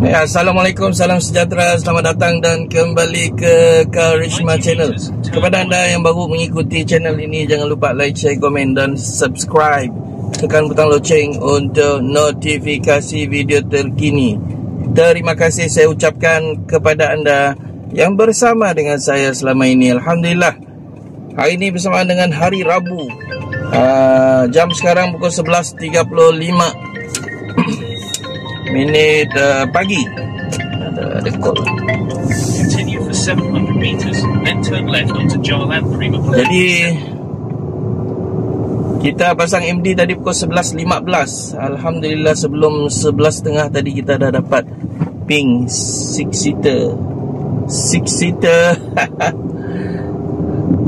Assalamualaikum, salam sejahtera, selamat datang dan kembali ke Karishma Channel. Kepada anda yang baru mengikuti channel ini, jangan lupa like, share, komen dan subscribe. Tekan butang loceng untuk notifikasi video terkini. Terima kasih saya ucapkan kepada anda yang bersama dengan saya selama ini. Alhamdulillah, hari ini bersamaan dengan hari Rabu. Jam sekarang pukul 11.35 minit pagi. Ada call. Continue for 700 meters, then turn left onto Jalan Prima. Jadi kita pasang MD tadi pukul 11.15. Alhamdulillah, sebelum 11.30 tadi kita dah dapat ping 6 seater.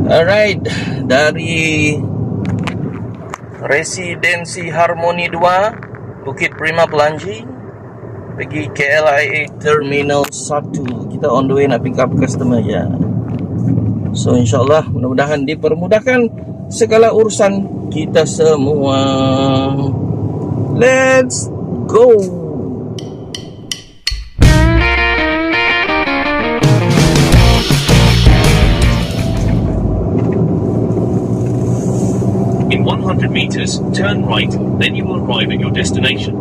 Alright, dari Residensi Harmoni 2 Bukit Prima Pelangi pergi KLIA Terminal 1. Kita on the way nak pick up customer ya. So insyaAllah mudah-mudahan dipermudahkan segala urusan kita semua. Let's go. In 100 meters, turn right, then you will arrive at your destination.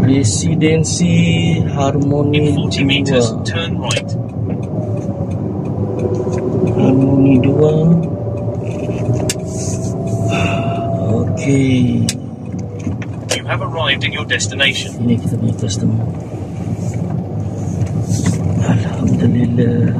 Residensi Harmoni In 40 meters, 2. turn right. Harmoni 2. Okay. You have arrived at your destination. Ini kita punya customer. Alhamdulillah.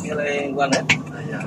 Nilai one ya? Ya.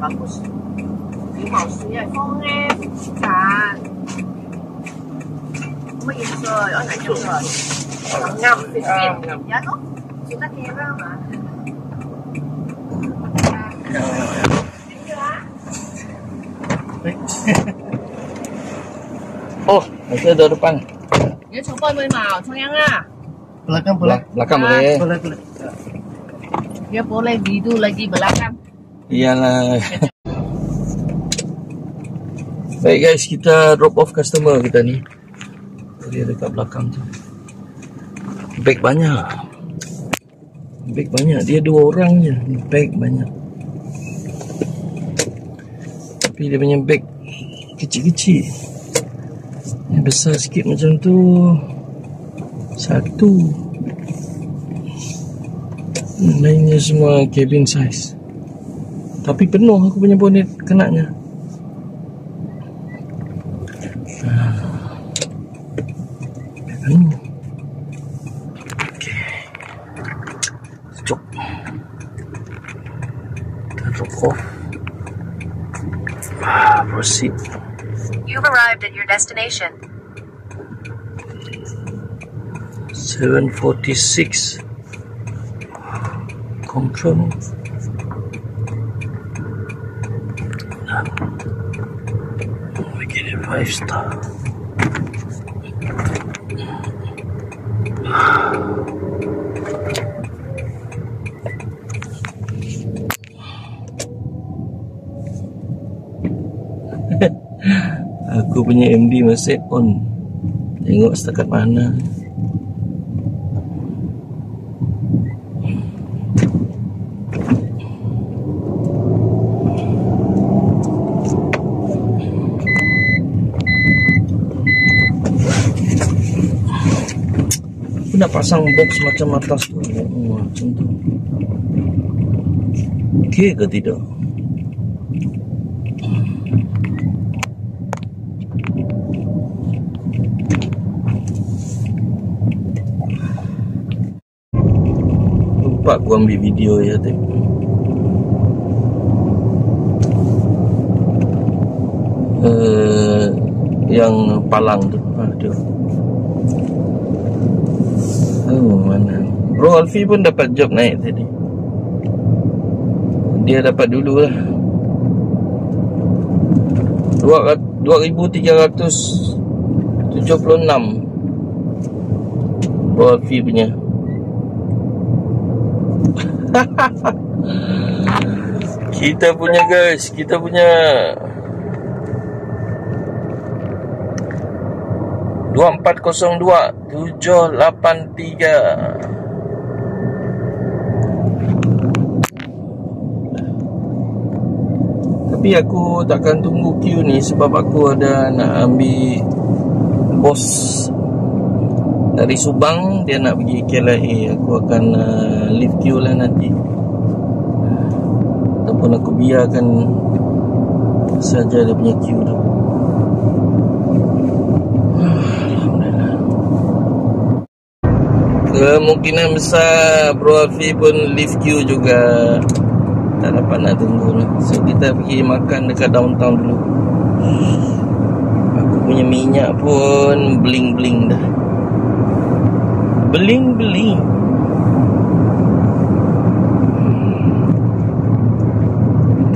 Bagus. Cái màu xí này con em trà mấy yên rồi ở lại chung rồi ngầm thì giá tốt chúng ta nghe ra mà Oh, itu ada depan. Dia coba boleh mau, sayang ah. Belakang boleh. Belakang boleh. Boleh. Dia boleh gitu lagi belakang. Iyalah. Baik guys, kita drop off customer kita ni. Dia dekat belakang tu. Bag banyak. Dia 2 orang je. Bag banyak. Tapi dia punya bag kecil-kecil. Yang besar sikit macam tu 1. Lainnya semua cabin size. Tapi penuh aku punya bonnet kenanya. Penuh. Okay. Stop. Kita drop off. Proceed. You've arrived at your destination. 746. Control. We get it 5 star. Aku punya MD masih on. Tengok setakat mana. Aku nak pasang box macam atas tu. Macam tu. Okey ke tidak? lupa aku ambil video ya tengok. Yang palang tu. Dia. Mana? Bro Alfi pun dapat job naik tadi. Dia dapat dulu lah 2,376 Bro Alfi punya. Kita punya guys, kita punya 2402-783. Tapi aku takkan tunggu queue ni sebab aku ada nak ambil bos dari Subang. Dia nak pergi KLIA. Aku akan leave queue lah nanti, ataupun aku biarkan saja dia punya queue tu. Kemungkinan besar Bro Alfi pun leave queue juga. Tak dapat nak tunggu lah. So kita pergi makan dekat downtown dulu. Aku punya minyak pun bling-bling dah. Bling-bling.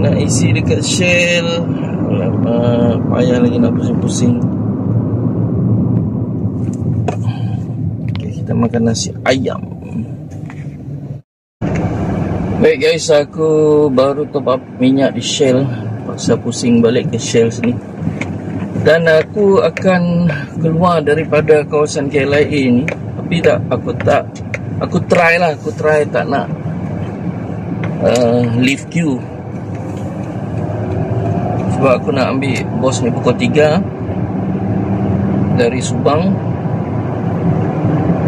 Nak isi dekat Shell. Payah lagi nak pusing-pusing. Okay, kita makan nasi ayam. Baik guys, aku baru top up minyak di Shell. Paksa pusing balik ke Shell sini. Dan aku akan keluar daripada kawasan KLIA ni. Tapi aku try tak nak leave queue. Sebab aku nak ambil bos ni pukul 3 dari Subang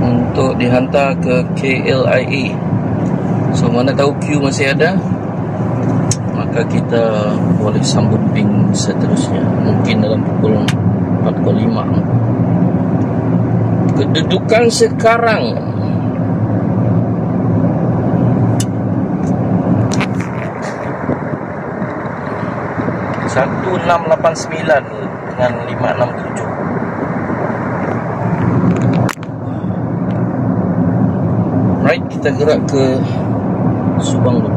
untuk dihantar ke KLIA. So mana tahu queue masih ada, maka kita boleh sambung seterusnya. Mungkin dalam pukul 4.05. Kedudukan sekarang 1689 dengan 567. Right, kita gerak ke Subang dulu.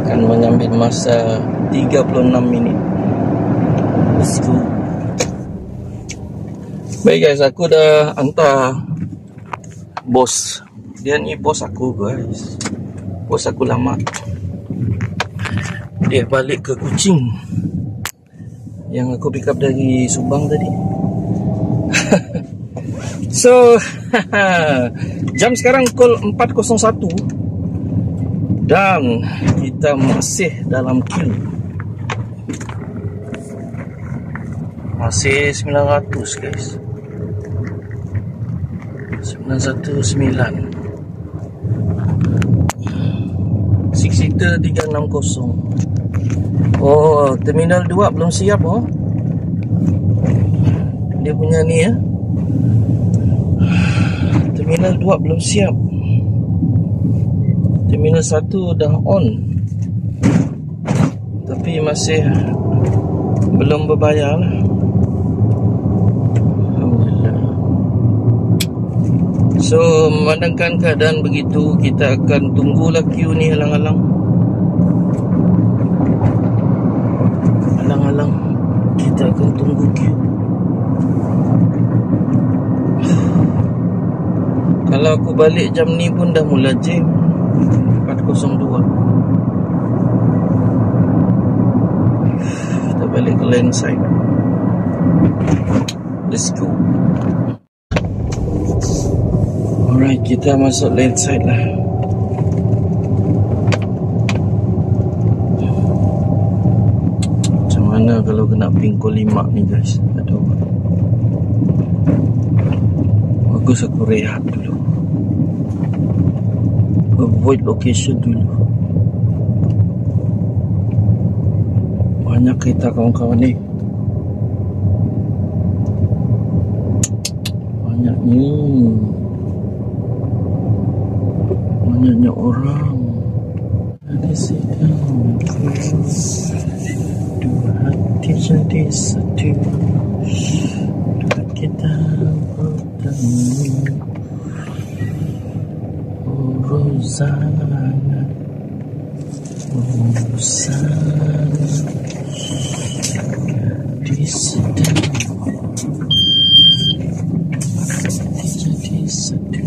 Akan mengambil masa 36 minit. Let's go. Baik guys, aku dah hantar bos. Dia ni bos aku guys. Bos aku lama. Dia balik ke Kuching yang aku pick up dari Subang tadi. So jam sekarang pukul 4.01 dan kita masih dalam queue. Masih 900 guys. 919 6 seater 360. Oh, terminal 2 belum siap oh. Dia punya ni ya. Terminal 2 belum siap. Terminal 1 dah on, tapi masih belum berbayar lah. Alhamdulillah. So memandangkan keadaan begitu, kita akan tunggulah queue ni halang-halang. Halang-halang, kita akan tunggu queue. Kalau aku balik jam ni pun dah mula jam 4.02. Kita balik ke lane side. Let's go. Alright, kita masuk lane side lah. Macam mana kalau kena pingkul 5 ni guys? Aduh. Bagus aku rehat dulu. Avoid location dulu. Banyak kereta kawan-kawan ni. Banyaknya. Banyaknya orang. Ada sedang dua hati jadi satu. Dua kita bertemu. Rosanna, di sedang jadi satu.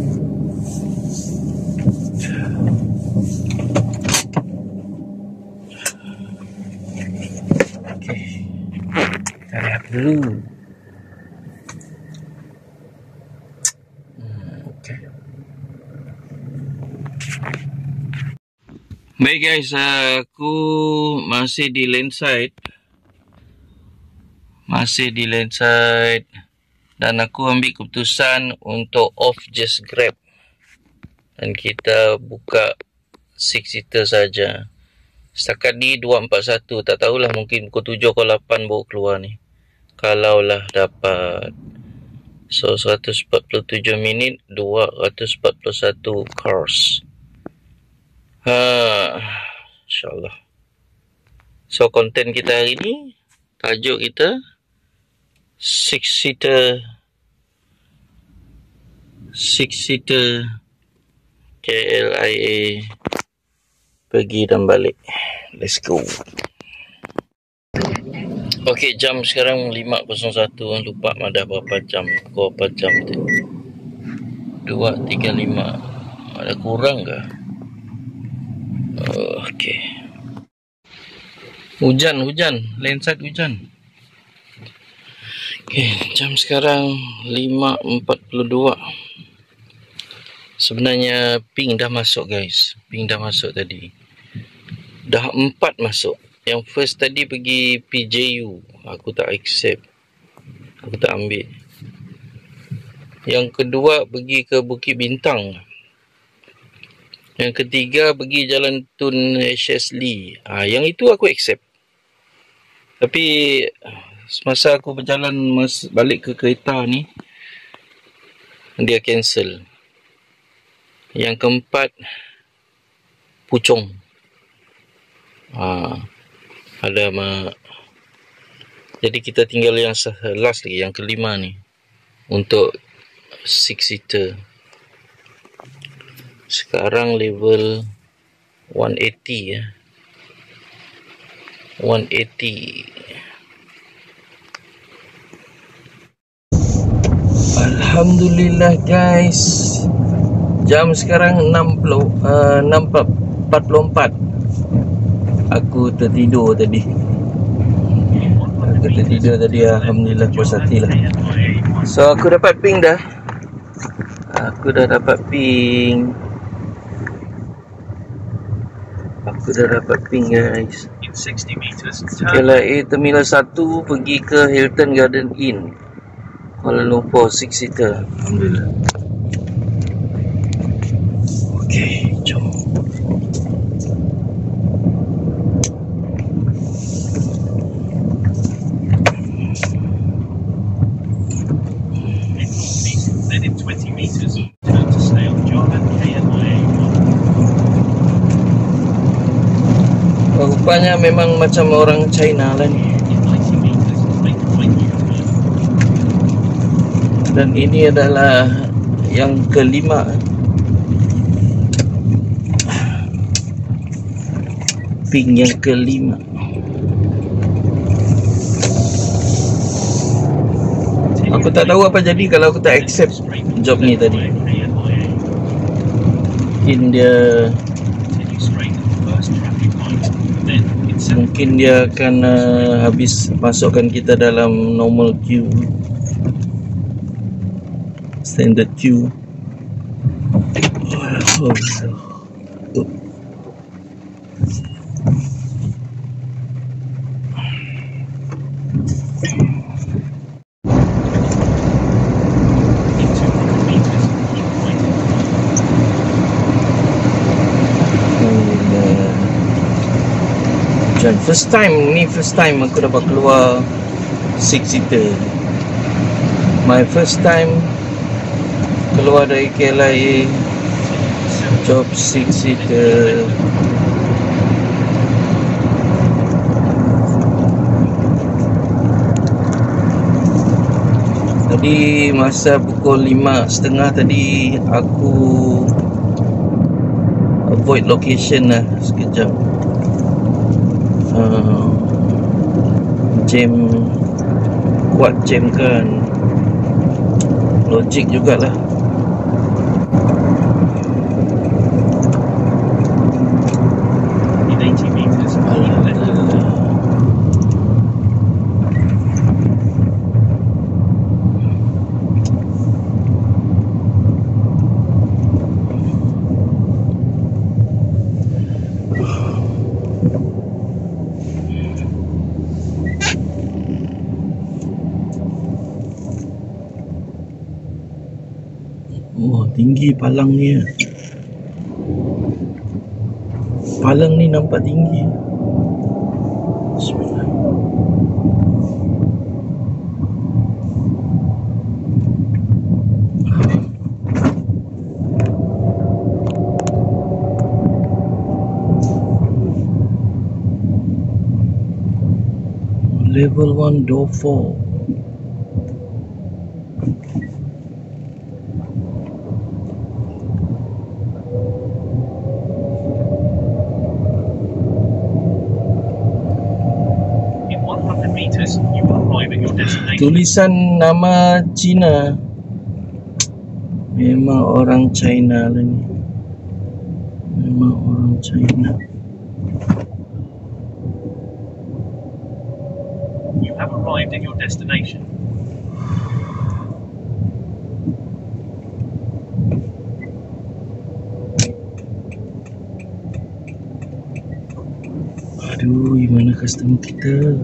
Kita lihat dulu. Baik guys, aku masih di landside. Dan aku ambil keputusan untuk off just Grab. Dan kita buka 6-seater saja. Setakat ni 241, tak tahulah, mungkin pukul 7 atau 8 baru keluar ni. Kalaulah dapat. So 147 minit, 241 cars. InsyaAllah. So konten kita hari ni, tajuk kita 6-seater KLIA pergi dan balik. Let's go. Okay, jam sekarang 5.01. Lupa dah berapa jam. Berapa jam tu? 2.35. Ada kurang ke? Okay. Hujan, landside hujan. Okay, jam sekarang 5.42. Sebenarnya ping dah masuk guys. Ping dah masuk tadi. Dah 4 masuk. Yang first tadi pergi PJU. Aku tak accept. Aku tak ambil. Yang kedua pergi ke Bukit Bintang. Yang ketiga pergi Jalan Tun HS Lee. Yang itu aku accept. Tapi semasa aku berjalan balik ke kereta ni, dia cancel. Yang keempat Puchong. Jadi kita tinggal yang last lagi, yang kelima ni, untuk 6-seater. Sekarang level 180 ya. 180. Alhamdulillah guys. Jam sekarang 6.44. Aku tertidur tadi. Alhamdulillah, puas hati lah. So aku dapat ping dah. Aku dah dapat ping guys. KLIA Terminal 1 pergi ke Hilton Garden Inn Kuala Lumpur 6-seater. Alhamdulillah. Okay, jom. Then in 20 meters, turn to stay on Java KLIA. Rupanya memang macam orang China lah ni. Dan ini adalah yang kelima. Ping yang kelima. Aku tak tahu apa jadi kalau aku tak accept job ni tadi. Mungkin dia akan habis masukkan kita dalam normal queue, standard queue. First time aku dapat keluar 6-seater. My first time keluar dari KLIA job 6 seater. Tadi masa pukul 5.30 tadi aku avoid location lah sekejap. Jam, kuat jam kan, logik jugalah. In 80 meters, hold left. Oh, tinggi palang ni. Palang ni nampak tinggi. Bismillah. Level 1 door 4. In 100 meters, you will arrive at your destination. Tulisan nama Cina. Memang orang China lah ni. Memang orang China. You have arrived at your destination. Aduh, gimana customer kita?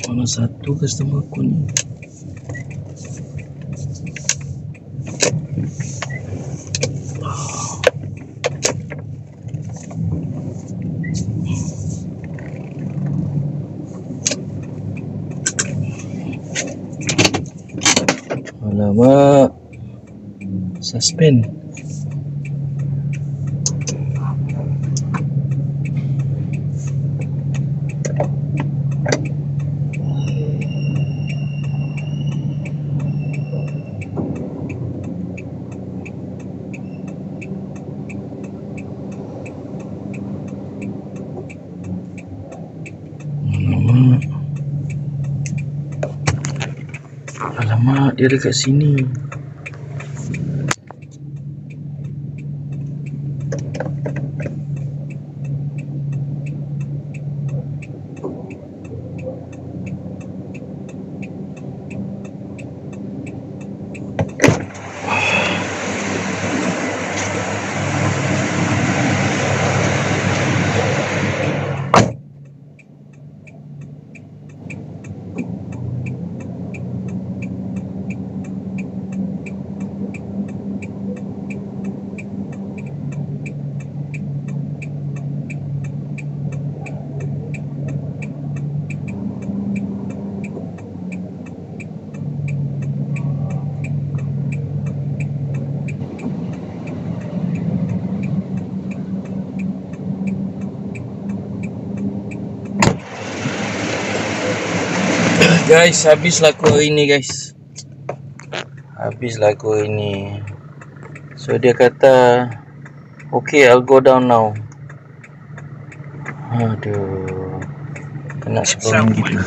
Mana satu customer aku ni? Alamak, suspend. Alamak, dia dekat sini. Guys, habislah aku hari ni guys. Habislah aku hari ni. So dia kata, okay, I'll go down now. Aduh, kena sebelum gitu.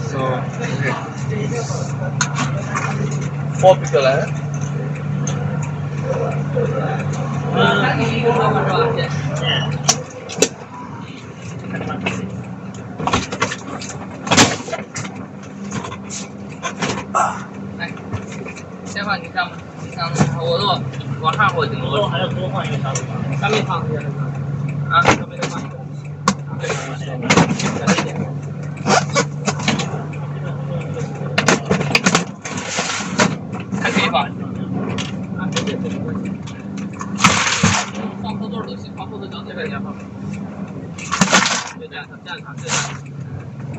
So, 4 people lah. Siapa ni kamu? 我说往上或顶多还要多换一个刹车吧？上面放一下啊，上面再放一个。还可以放。啊，对。放后座都行，放后座脚这边也放。就这样，这样躺，就这样。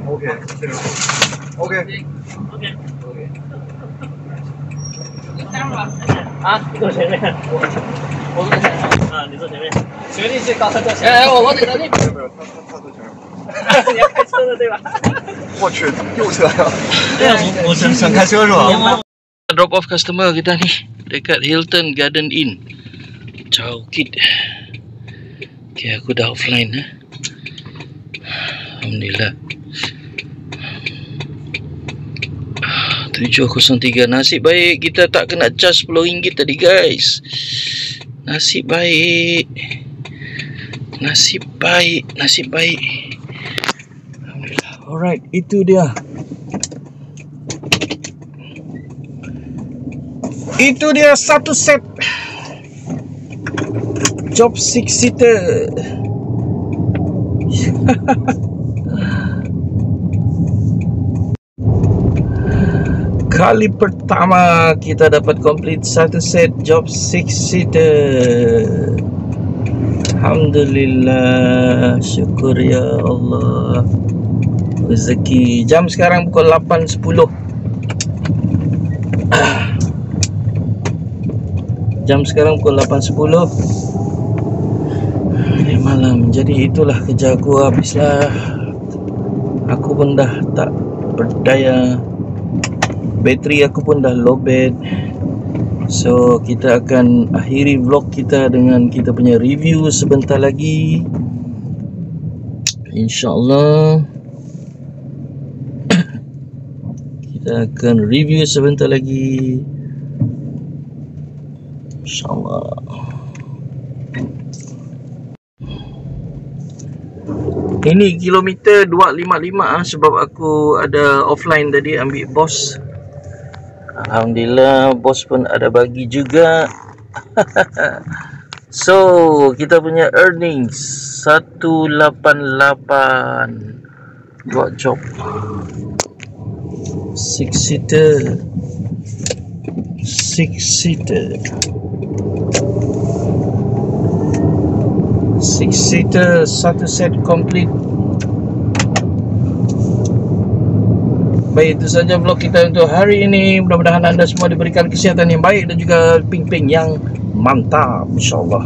OK， 这个 OK。你站吧。啊，你坐前面，我坐前面。啊，你坐前面，学历最高，他坐前面。哎，我这个那边。不是，他坐前面。你要开车的对吧？我去，右侧呀。对啊，我想开车是吧？ Drop off customer kita ni dekat Hilton Garden Inn. Caukit. Okay, aku dah offline Alhamdulillah. 703. Nasib baik kita tak kena charge RM10 tadi guys. Nasib baik. Nasib baik. Alhamdulillah. Alright, itu dia. Itu dia satu set job 6 seater. Kali pertama kita dapat complete satu set job 6 seater. Alhamdulillah, syukur ya Allah. Rezeki. Jam sekarang pukul 8.10. Jam sekarang pukul 8.10 malam. Jadi itulah kerja aku habislah. Aku pun dah tak berdaya. Bateri aku pun dah lowbat. So kita akan akhiri vlog kita dengan kita punya review sebentar lagi, InsyaAllah. Kita akan review sebentar lagi, InsyaAllah. Ini kilometer 255 sebab aku ada offline tadi ambil bos. Alhamdulillah bos pun ada bagi juga. So kita punya earnings 188 buat job 6 seater satu set complete. Baik, itu saja vlog kita untuk hari ini. Mudah-mudahan anda semua diberikan kesihatan yang baik dan juga ping-ping yang mantap, InsyaAllah.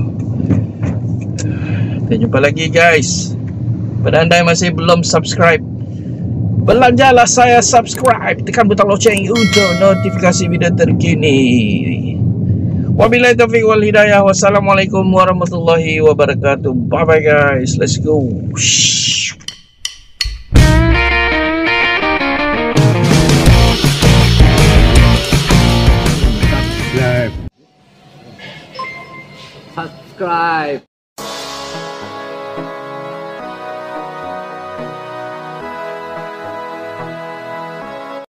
Kita jumpa lagi guys. Pada anda yang masih belum subscribe, belanjalah saya subscribe. Tekan butang loceng untuk notifikasi video terkini. Wabillahi taufiq wal hidayah. Wassalamualaikum warahmatullahi wabarakatuh. Bye bye guys. Let's go. Subscribe.